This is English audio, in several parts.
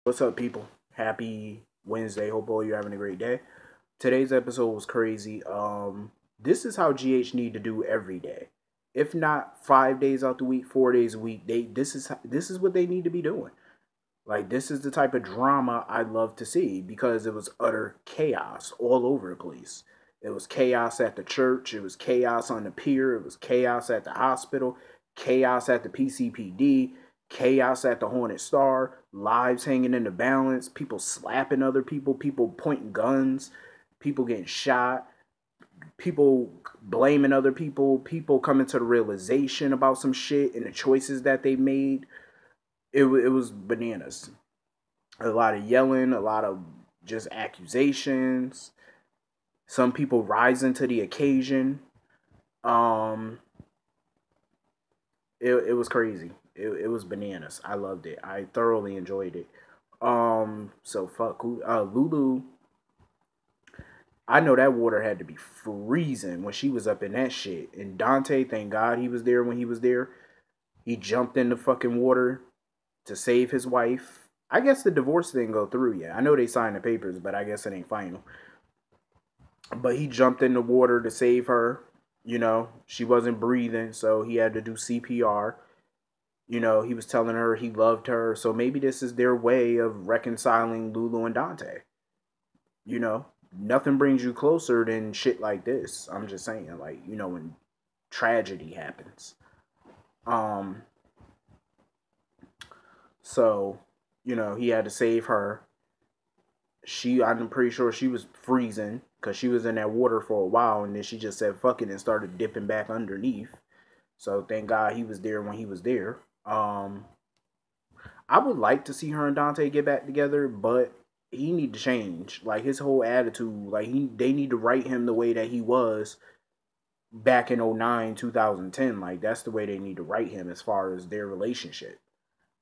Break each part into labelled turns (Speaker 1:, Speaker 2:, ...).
Speaker 1: What's up, people? Happy Wednesday. Hope all you're having a great day. Today's episode was crazy. This is how GH need to do every day. If not 5 days out the week, 4 days a week, this is what they need to be doing. Like, this is the type of drama I love to see because it was utter chaos all over the place. It was chaos at the church. It was chaos on the pier. It was chaos at the hospital. Chaos at the PCPD. Chaos at the Hornet Star. Lives hanging in the balance. People slapping other people. People pointing guns. People getting shot. People blaming other people. People coming to the realization about some shit and the choices that they made. It was bananas. A lot of yelling, a lot of just accusations. Some people rising to the occasion. Um, it was crazy. It was bananas. I loved it. I thoroughly enjoyed it. So fuck Lulu. I know that water had to be freezing when she was up in that shit. And Dante, thank God he was there when he was there. He jumped in the fucking water to save his wife. I guess the divorce didn't go through yet. I know they signed the papers, but I guess it ain't final. But he jumped in the water to save her. She wasn't breathing, so he had to do CPR. He was telling her he loved her. So maybe this is their way of reconciling Lulu and Dante. Nothing brings you closer than shit like this. I'm just saying, like, when tragedy happens. Um, so, he had to save her. I'm pretty sure she was freezing because she was in that water for a while, and then she just said fuck it and started dipping back underneath. So thank God he was there when he was there. I would like to see her and Dante get back together, but he need to change. Like, his whole attitude, like, they need to write him the way that he was back in '09, 2010. Like, that's the way they need to write him as far as their relationship.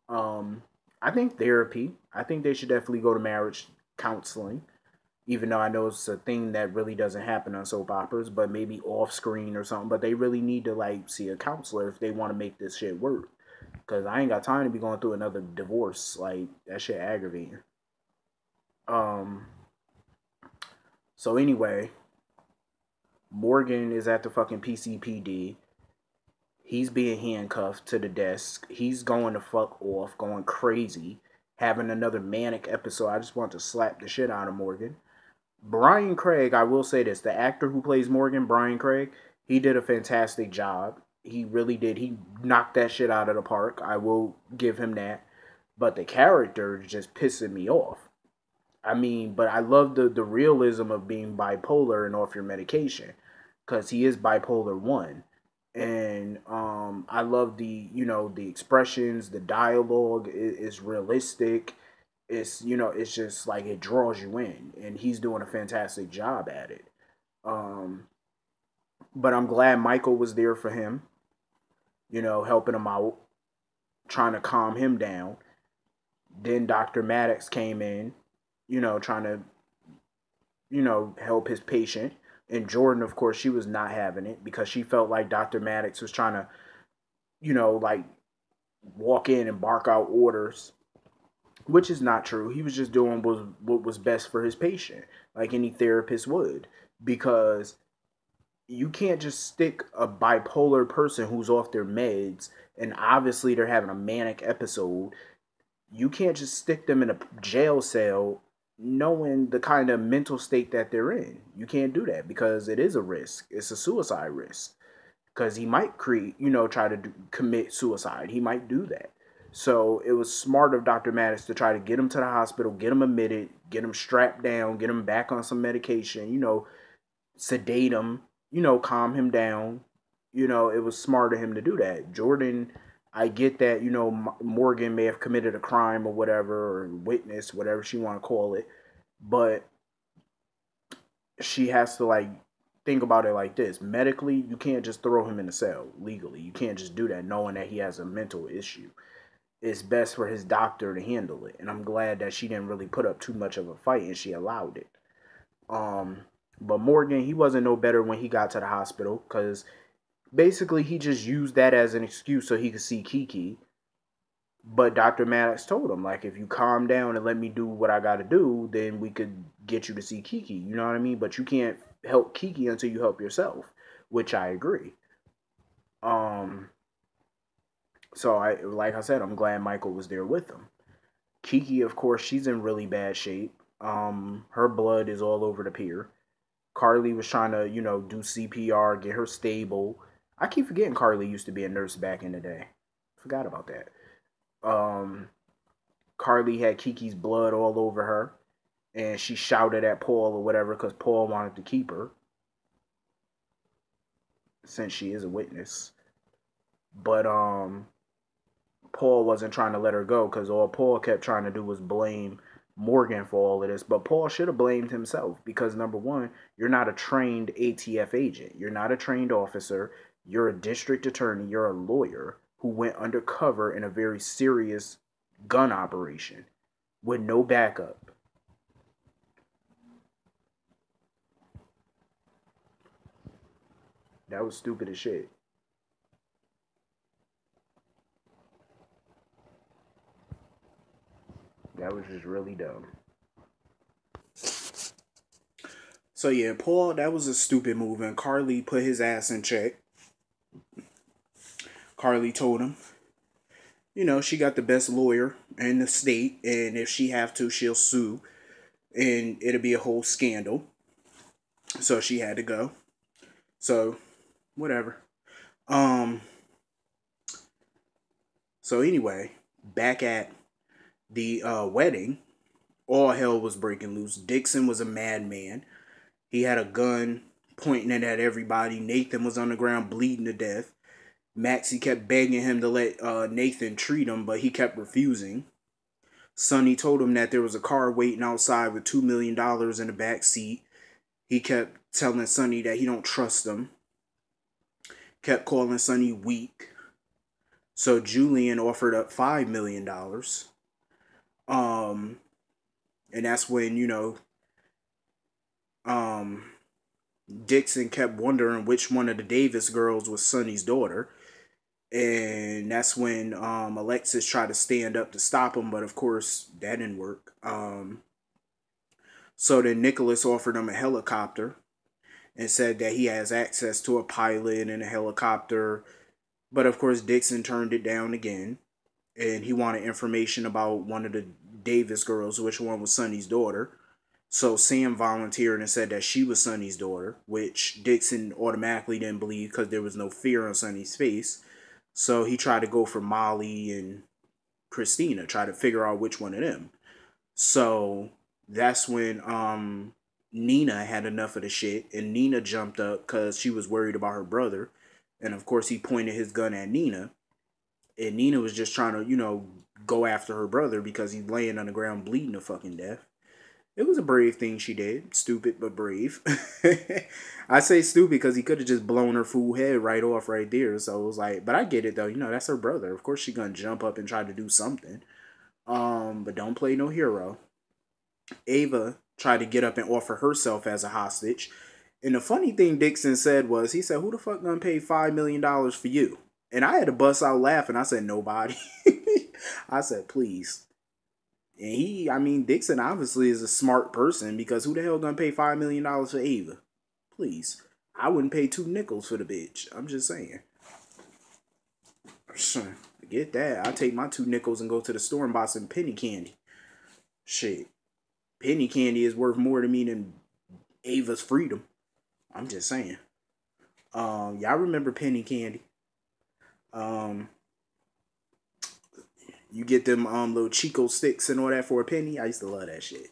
Speaker 1: Um, I think therapy. I think they should definitely go to marriage counseling, even though I know it's a thing that really doesn't happen on soap operas, but maybe off screen or something. But they really need to, like, see a counselor if they want to make this shit work. Because I ain't got time to be going through another divorce. Like, that shit aggravating. Um, so anyway, Morgan is at the fucking PCPD. He's being handcuffed to the desk. He's going to fuck off, going crazy, having another manic episode. I just want to slap the shit out of Morgan. Brian Craig, I will say this, the actor who plays Morgan, Brian Craig, he did a fantastic job. He really did. He knocked that shit out of the park. I will give him that. But the character is just pissing me off. I mean, but I love the realism of being bipolar and off your medication, because he is bipolar 1. And I love the expressions, the dialogue is realistic. It's just like it draws you in, and he's doing a fantastic job at it. Um, but I'm glad Michael was there for him, helping him out, trying to calm him down. Then Dr. Maddox came in, trying to, help his patient. And Jordan, of course, she was not having it because she felt like Dr. Maddox was trying to, like, walk in and bark out orders, which is not true. He was just doing what was best for his patient, like any therapist would. Because you can't just stick a bipolar person who's off their meds and obviously they're having a manic episode. You can't just stick them in a jail cell knowing the kind of mental state that they're in. You can't do that because it is a risk. It's a suicide risk because he might try to commit suicide. He might do that. So it was smart of Dr. Mattis to try to get him to the hospital, get him admitted, get him strapped down, get him back on some medication, sedate him, calm him down. It was smart of him to do that. Jordan, I get that, Morgan may have committed a crime or whatever, or witness, whatever she want to call it. But she has to, like, think about it like this. Medically, you can't just throw him in a cell legally. You can't just do that knowing that he has a mental issue. It's best for his doctor to handle it. And I'm glad that she didn't really put up too much of a fight and she allowed it. But Morgan, he wasn't no better when he got to the hospital because basically he just used that as an excuse so he could see Kiki. But Dr. Maddox told him, like, if you calm down and let me do what I got to do, then we could get you to see Kiki. You know what I mean? But you can't help Kiki until you help yourself, which I agree. Um, so like I said, I'm glad Michael was there with him. Kiki, of course, she's in really bad shape. Her blood is all over the pier. Carly was trying to, do CPR, get her stable. I keep forgetting Carly used to be a nurse back in the day. Forgot about that. Um, Carly had Kiki's blood all over her, and she shouted at Paul or whatever because Paul wanted to keep her, since she is a witness. But Paul wasn't trying to let her go because all Paul kept trying to do was blame Morgan for all of this. But Paul should have blamed himself because, number one, you're not a trained ATF agent. You're not a trained officer. You're a district attorney. You're a lawyer who went undercover in a very serious gun operation with no backup. That was stupid as shit. That was just really dumb. So yeah, Paul, that was a stupid move, and Carly put his ass in check. Carly told him, she got the best lawyer in the state, and if she have to, she'll sue, and it'll be a whole scandal. So she had to go. So, whatever. Um. So anyway, back at the wedding, all hell was breaking loose. Dixon was a madman. He had a gun pointing it at everybody. Nathan was on the ground bleeding to death. Maxie kept begging him to let Nathan treat him, but he kept refusing. Sonny told him that there was a car waiting outside with $2 million in the back seat. He kept telling Sonny that he don't trust him. Kept calling Sonny weak. So Julian offered up $5 million. And that's when, Dixon kept wondering which one of the Davis girls was Sonny's daughter. And that's when Alexis tried to stand up to stop him, but of course that didn't work. So then Nicholas offered him a helicopter and said that he has access to a pilot and a helicopter. But of course Dixon turned it down again. And he wanted information about one of the Davis girls, which one was Sonny's daughter. So Sam volunteered and said that she was Sonny's daughter, which Dixon automatically didn't believe because there was no fear on Sonny's face. So he tried to go for Molly and Christina, try to figure out which one of them. So that's when Nina had enough of the shit, and Nina jumped up because she was worried about her brother. And of course he pointed his gun at Nina. And Nina was just trying to, go after her brother because he's laying on the ground bleeding to fucking death. It was a brave thing she did. Stupid, but brave. I say stupid because he could have just blown her fool head right off right there. So it was like, but I get it though. That's her brother. Of course she gonna jump up and try to do something. But don't play no hero. Ava tried to get up and offer herself as a hostage. And the funny thing Dixon said was, he said, who the fuck gonna pay $5 million for you? And I had to bust out laughing. I said, nobody. I said, please. And Dixon obviously is a smart person because who the hell gonna pay $5 million for Ava? Please. I wouldn't pay 2 nickels for the bitch. I'm just saying. Forget that. I'll take my 2 nickels and go to the store and buy some penny candy. Shit. Penny candy is worth more to me than Ava's freedom. I'm just saying. Y'all remember penny candy? You get them little Chico sticks and all that for a penny. I used to love that shit.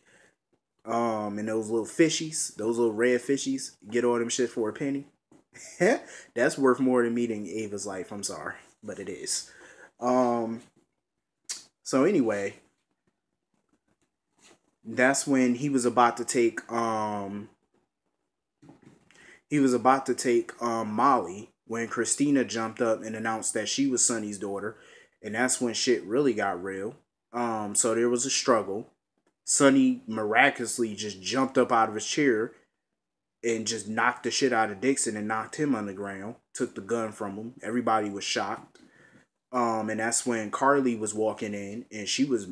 Speaker 1: And those little fishies, those little red fishies, get all them shit for a penny. That's worth more to me than Ava's life. I'm sorry, but it is. So anyway, that's when he was about to take Molly when Christina jumped up and announced that she was Sonny's daughter. And that's when shit really got real. So there was a struggle. Sonny miraculously just jumped up out of his chair and just knocked the shit out of Dixon and knocked him on the ground. Took the gun from him. Everybody was shocked. And that's when Carly was walking in, and she was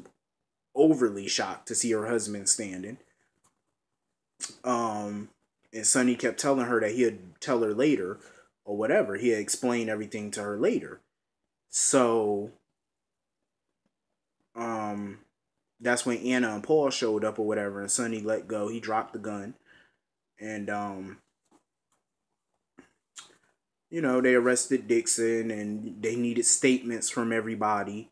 Speaker 1: overly shocked to see her husband standing. Um, and Sonny kept telling her that he'd tell her later, or whatever. He'd explain everything to her later. So, um, that's when Anna and Paul showed up or whatever, and Sonny let go. He dropped the gun, and they arrested Dixon, and they needed statements from everybody.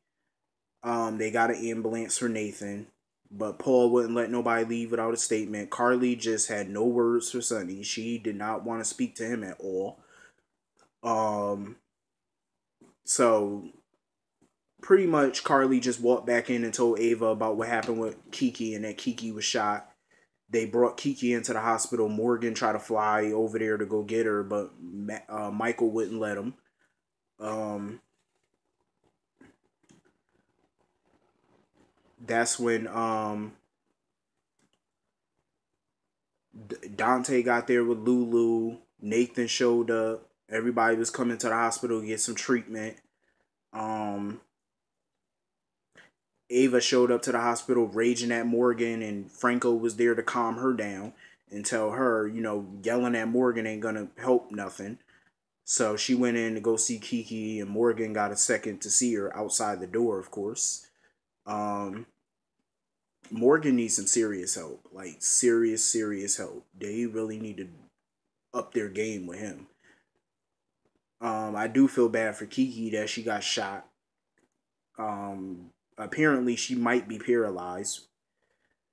Speaker 1: They got an ambulance for Nathan, but Paul wouldn't let nobody leave without a statement. Carly just had no words for Sonny. She did not want to speak to him at all. So pretty much Carly just walked back in and told Ava about what happened with Kiki and that Kiki was shot. They brought Kiki into the hospital. Morgan tried to fly over there to go get her, but Michael wouldn't let him. That's when Dante got there with Lulu. Nathan showed up. Everybody was coming to the hospital to get some treatment. Ava showed up to the hospital raging at Morgan, and Franco was there to calm her down and tell her, yelling at Morgan ain't gonna help nothing. So she went in to go see Kiki, and Morgan got a second to see her outside the door, of course. Morgan needs some serious help, like serious help. They really need to up their game with him. I do feel bad for Kiki that she got shot. Apparently she might be paralyzed.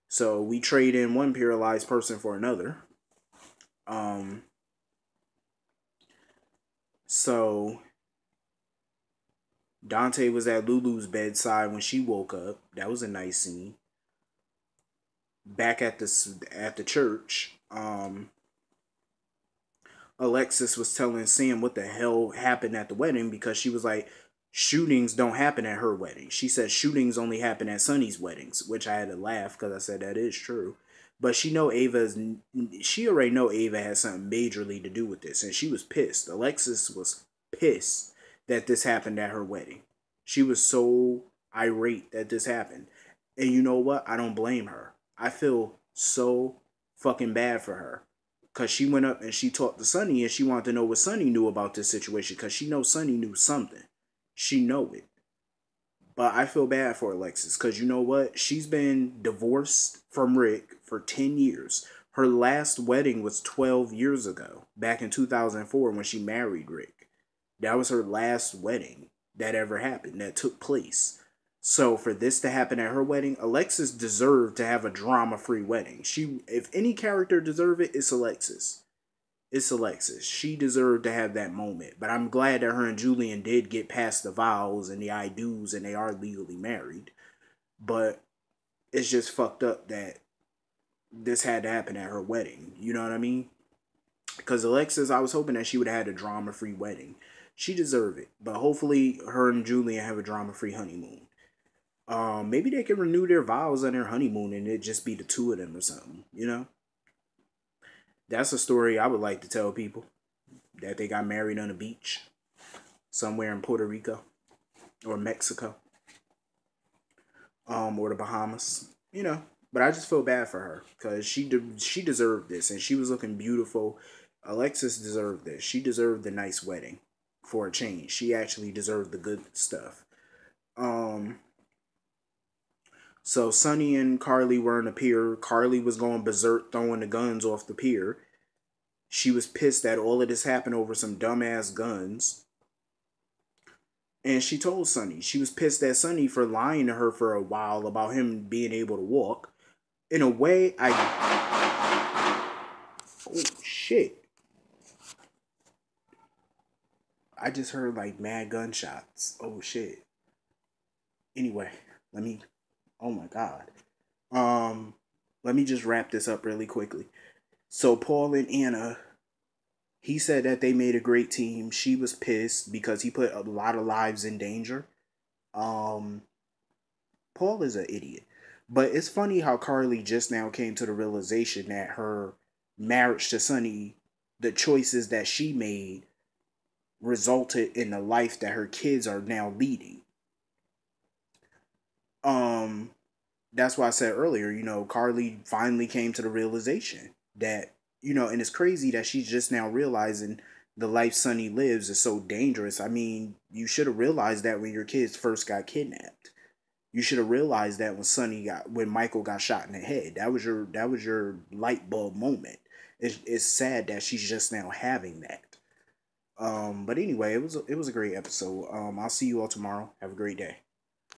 Speaker 1: So we trade in one paralyzed person for another. So Dante was at Lulu's bedside when she woke up. That was a nice scene. Back at the church, Alexis was telling Sam what the hell happened at the wedding, because she was like, shootings don't happen at her wedding. She said shootings only happen at Sonny's weddings, which I had to laugh because I said that is true. But she already know Ava has something majorly to do with this, and she was pissed. Alexis was pissed that this happened at her wedding. She was so irate that this happened. And you know what? I don't blame her. I feel so fucking bad for her. Because she went up and she talked to Sonny, and she wanted to know what Sonny knew about this situation, because she knows Sonny knew something. She know it. But I feel bad for Alexis, because you know what? She's been divorced from Rick for 10 years. Her last wedding was 12 years ago, back in 2004 when she married Rick. That was her last wedding that ever happened, that took place. So for this to happen at her wedding, Alexis deserved to have a drama-free wedding. If any character deserved it, it's Alexis. It's Alexis. She deserved to have that moment. But I'm glad that her and Julian did get past the vows and the I do's, and they are legally married. But it's just fucked up that this had to happen at her wedding. You know what I mean? Because Alexis, I was hoping that she would have had a drama-free wedding. She deserved it. But hopefully her and Julian have a drama-free honeymoon. Maybe they can renew their vows on their honeymoon and it just be the two of them or something, That's a story I would like to tell people, that they got married on a beach somewhere in Puerto Rico or Mexico, or the Bahamas, But I just feel bad for her, because she deserved this, and she was looking beautiful. Alexis deserved this. She deserved the nice wedding for a change. She actually deserved the good stuff. So Sonny and Carly were on the pier. Carly was going berserk, throwing the guns off the pier. She was pissed that all of this happened over some dumbass guns. And she told Sonny. She was pissed at Sonny for lying to her for a while about him being able to walk. In a way, oh, shit. I just heard like mad gunshots. Oh, shit. Anyway, oh my God. Let me just wrap this up really quickly. So Paul and Anna, he said that they made a great team. She was pissed because he put a lot of lives in danger. Paul is an idiot. But it's funny how Carly just now came to the realization that her marriage to Sonny, the choices that she made, resulted in the life that her kids are now leading. Um, that's why I said earlier, Carly finally came to the realization that, and it's crazy that she's just now realizing the life Sonny lives is so dangerous. I mean, you should have realized that when your kids first got kidnapped. You should have realized that when Michael got shot in the head. That was your light bulb moment. It's sad that she's just now having that. But anyway, it was a great episode. I'll see you all tomorrow. Have a great day.